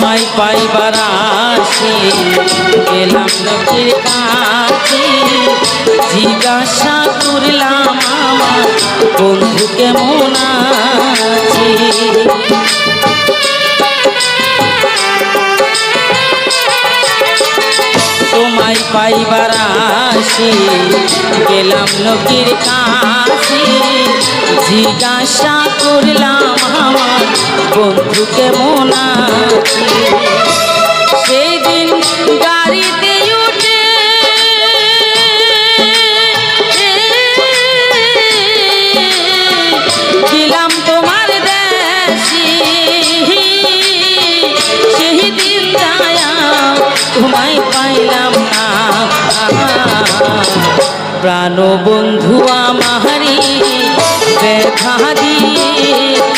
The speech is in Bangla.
তোমায় পাইবার আসি গেলাম লোকের কাছে, জিজ্ঞাসা করলাম আমার বন্ধু কেমন আছে। তোমায় পাইবার আসি গেলাম লোকের কাছে, জিজ্ঞাসা করলাম আমার বন্ধু কেমন আছে। সেই দিন গাড়িতে উঠে দিলাম তোমার দেশে, সেই দিন যায়া তোমায় পাইলাম না। প্রাণ বন্ধু আমারি দেখা দিয়ে